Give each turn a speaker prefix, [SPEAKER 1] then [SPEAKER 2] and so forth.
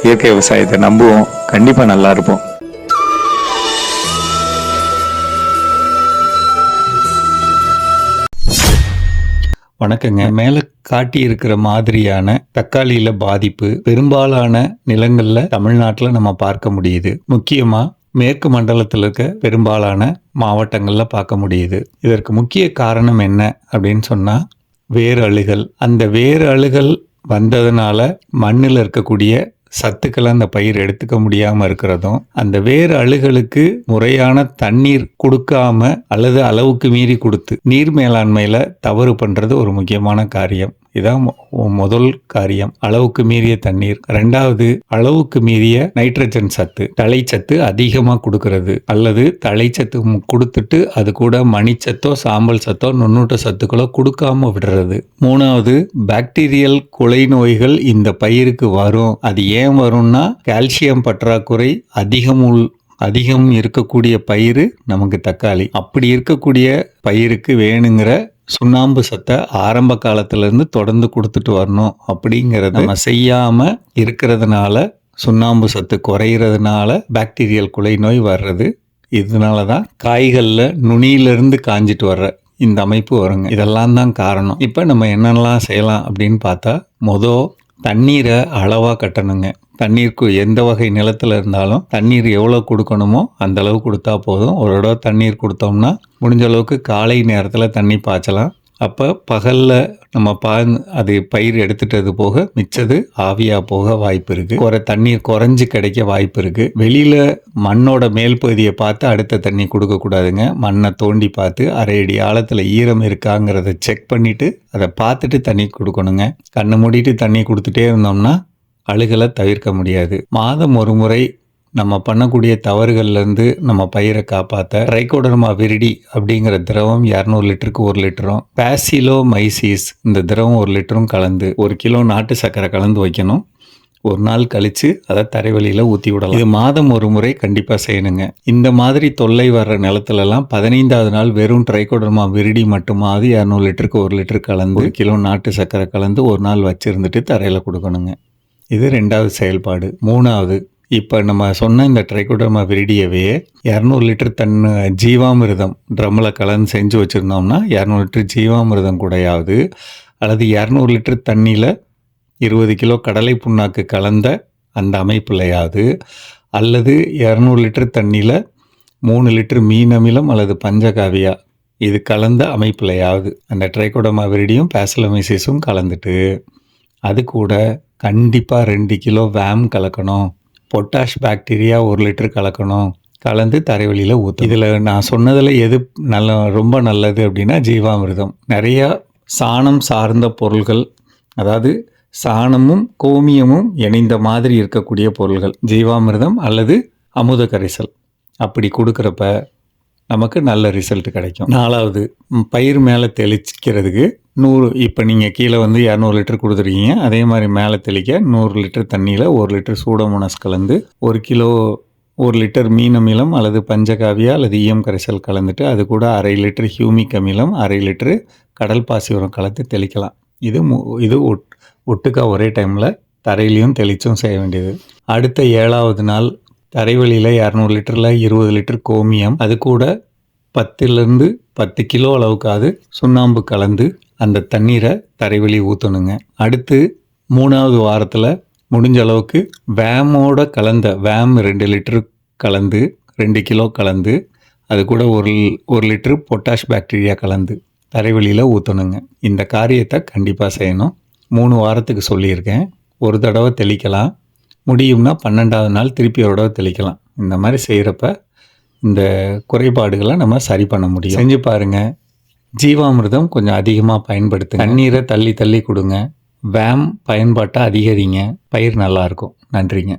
[SPEAKER 1] இயற்கை விவசாயத்தை நம்புவோம். கண்டிப்பா நல்லா இருப்போம்.
[SPEAKER 2] வணக்கங்க. மேல காட்டி இருக்கிற மாதிரியான தக்காளியில பாதிப்பு பெரும்பாலான நிலங்கள்ல தமிழ்நாட்டில் நம்ம பார்க்க முடியுது. முக்கியமா மேற்கு மண்டலத்தில் இருக்க பெரும்பாலான மாவட்டங்கள்ல பார்க்க முடியுது. இதற்கு முக்கிய காரணம் என்ன அப்படின்னு சொன்னா வேர் அழுகல். அந்த வேர் அழுகல் வந்ததுனால மண்ணில் இருக்கக்கூடிய சத்துக்களை அந்த பயிர் எடுத்துக்க முடியாம இருக்கிறதும், அந்த வேர் அழுகலுக்கு முறையான தண்ணீர் கொடுக்காம அல்லது அளவுக்கு மீறி கொடுத்து நீர் மேலாண்மையில தவறு பண்றது ஒரு முக்கியமான காரியம். இதான் முதல் காரியம், அளவுக்கு மீறிய தண்ணீர். ரெண்டாவது, அளவுக்கு மீறிய நைட்ரஜன் சத்து, தழைச்சத்து அதிகமா கொடுக்கறது அல்லது தழைச்சத்து கொடுத்துட்டு அது கூட மணிச்சத்தோ சாம்பல் சத்தோ நுண்ணூட்ட சத்துக்களோ கொடுக்காம விடுறது. மூணாவது, பாக்டீரியல் குலை நோய்கள் இந்த பயிருக்கு வரும். அது ஏன் வரும்னா கால்சியம் பற்றாக்குறை அதிகம் இருக்கக்கூடிய பயிர் நமக்கு தக்காளி. அப்படி இருக்கக்கூடிய பயிருக்கு வேணுங்கிற சுண்ணாம்பு சத்தை ஆரம்ப காலத்திலேருந்து தொடர்ந்து கொடுத்துட்டு வரணும். அப்படிங்கிறத நம்ம செய்யாம இருக்கிறதுனால சுண்ணாம்பு சத்து குறையிறதுனால பாக்டீரியல் குலை நோய் வர்றது. இதனால தான் காய்களில் நுனியிலிருந்து காஞ்சிட்டு வர்ற இந்த அமைப்பு வருங்க. இதெல்லாம் தான் காரணம். இப்போ நம்ம என்னென்னலாம் செய்யலாம் அப்படின்னு பார்த்தா, தண்ணீரை அளவாக கட்டணுங்க. தண்ணீருக்கு எந்த வகை நிலத்தில் இருந்தாலும் தண்ணீர் எவ்வளோ கொடுக்கணுமோ அந்த அளவு கொடுத்தா போதும். ஒரு தடவை தண்ணீர் கொடுத்தோம்னா முடிஞ்ச அளவுக்கு காலை நேரத்தில் தண்ணி பாய்ச்சலாம். அப்போ பகலில் நம்ம அது பயிர் எடுத்துட்டது போக மிச்சது ஆவியாக போக வாய்ப்பு இருக்குது. தண்ணீர் குறைஞ்சி கிடைக்க வாய்ப்பு இருக்குது. வெளியில் மண்ணோட மேல் பகுதியை பார்த்து அடுத்த தண்ணி கொடுக்கக்கூடாதுங்க. மண்ணை தோண்டி பார்த்து அரை அடி ஆழத்தில் ஈரம் இருக்காங்கிறத செக் பண்ணிவிட்டு அதை பார்த்துட்டு தண்ணி கொடுக்கணுங்க. கண்ணை மூடிட்டு தண்ணி கொடுத்துட்டே இருந்தோம்னா அழுகலை தவிர்க்க முடியாது. மாதம் ஒரு முறை நம்ம பண்ணக்கூடிய தவறுகள்லேருந்து நம்ம பயிரை காப்பாற்ற ட்ரைகோடர்மா விரிடி அப்படிங்கிற திரவம் 200 லிட்டருக்கு 1 லிட்டரும், பேசிலோமைசிஸ் இந்த திரவம் 1 லிட்டரும் கலந்து 1 கிலோ நாட்டு சர்க்கரை கலந்து வைக்கணும். ஒரு நாள் கழித்து அதை தரைவழியில் ஊற்றி விடலாம். இது மாதம் ஒரு முறை கண்டிப்பாக செய்யணுங்க. இந்த மாதிரி தொல்லை வர்ற நிலத்துலலாம் 15வது நாள் வெறும் ட்ரைகோடர்மா விரிடி மட்டுமாவது 200 லிட்டருக்கு 1 லிட்டர் கலந்து 1 கிலோ நாட்டு சர்க்கரை கலந்து ஒரு நாள் வச்சுருந்துட்டு தரையில் கொடுக்கணுங்க. இது 2வது செயல்பாடு. 3வது, இப்போ நம்ம சொன்ன இந்த ட்ரைகோடர்மா விரிடியவே 200 லிட்டர் ஜீவாமிர்தம் ட்ரம்மில் கலந்து செஞ்சு வச்சுருந்தோம்னா 200 லிட்டர் ஜீவாமிர்தம் கூடையாவது அல்லது 200 லிட்டர் தண்ணியில் 20 கிலோ கடலை புண்ணாக்கு கலந்த அந்த அமைப்புலையாவது அல்லது 200 லிட்டர் தண்ணியில் 3 லிட்டர் மீன் அமிலம் அல்லது பஞ்சகாவியா இது கலந்த அமைப்புலையாவது அந்த ட்ரைகோடர்மா விரிடியும் பேசிலோமைசிஸும் கலந்துட்டு அது கூட கண்டிப்பாக 2 கிலோ வேம் கலக்கணும். பொட்டாஷ் பாக்டீரியா 1 லிட்டர் கலக்கணும். கலந்து தரைவழியில் ஊற்றும். இதில் நான் சொன்னதில் எது ரொம்ப நல்லது அப்படின்னா ஜீவாமிர்தம். நிறையா சாணம் சார்ந்த பொருள்கள், அதாவது சாணமும் கோமியமும் இணைந்த மாதிரி இருக்கக்கூடிய பொருள்கள் ஜீவாமிர்தம் அல்லது அமுத கரைசல் அப்படி கொடுக்குறப்ப நமக்கு நல்ல ரிசல்ட் கிடைக்கும். 4வது, பயிர் மேலே தெளிக்கிறதுக்கு 100, இப்போ நீங்கள் கீழே 200 லிட்டர் கொடுத்துருக்கீங்க, அதே மாதிரி மேலே தெளிக்க 100 லிட்டர் தண்ணியில் 1 லிட்டர் சூடோமோனாஸ் கலந்து 1 லிட்டர் மீன் அமிலம் அல்லது பஞ்சகாவியா அல்லது ஈயம் கரைசல் கலந்துட்டு அது கூட அரை லிட்டர் ஹியூமிக் அமிலம், அரை லிட்டரு கடல் பாசி உரம் கலந்து தெளிக்கலாம். இது ஒட்டுக்கா ஒரே டைமில் தரையிலையும் தெளிச்சும் செய்ய வேண்டியது. அடுத்த 7வது நாள் தரைவழியில் 200 லிட்டரில் 20 லிட்டர் கோமியம், அது கூட 10 கிலோ அளவுக்காவது சுண்ணாம்பு கலந்து அந்த தண்ணீரை தரைவழி ஊற்றணுங்க. அடுத்து 3வது வாரத்தில் முடிஞ்ச அளவுக்கு வேமோட கலந்த 2 லிட்டரு கலந்து 2 கிலோ கலந்து அது கூட 1 லிட்டரு பொட்டாஷ் பாக்டீரியா கலந்து தரைவழியில் ஊற்றணுங்க. இந்த காரியத்தை கண்டிப்பாக செய்யணும். 3 வாரத்துக்கு சொல்லியிருக்கேன். ஒரு தடவை தெளிக்கலாம், முடியும்னா 12வது நாள் திருப்பி ஒரு தடவை தெளிக்கலாம். இந்த மாதிரி செய்கிறப்ப இந்த குறைபாடுகளை நம்ம சரி பண்ண முடியும். செஞ்சு பாருங்கள். ஜீவாமிர்தம் கொஞ்சம் அதிகமாக பயன்படுத்துங்க. தண்ணீரை தள்ளி கொடுங்க. வேம் பயன்பாட்டை அதிகரிங்க. பயிர் நல்லாயிருக்கும். நன்றிங்க.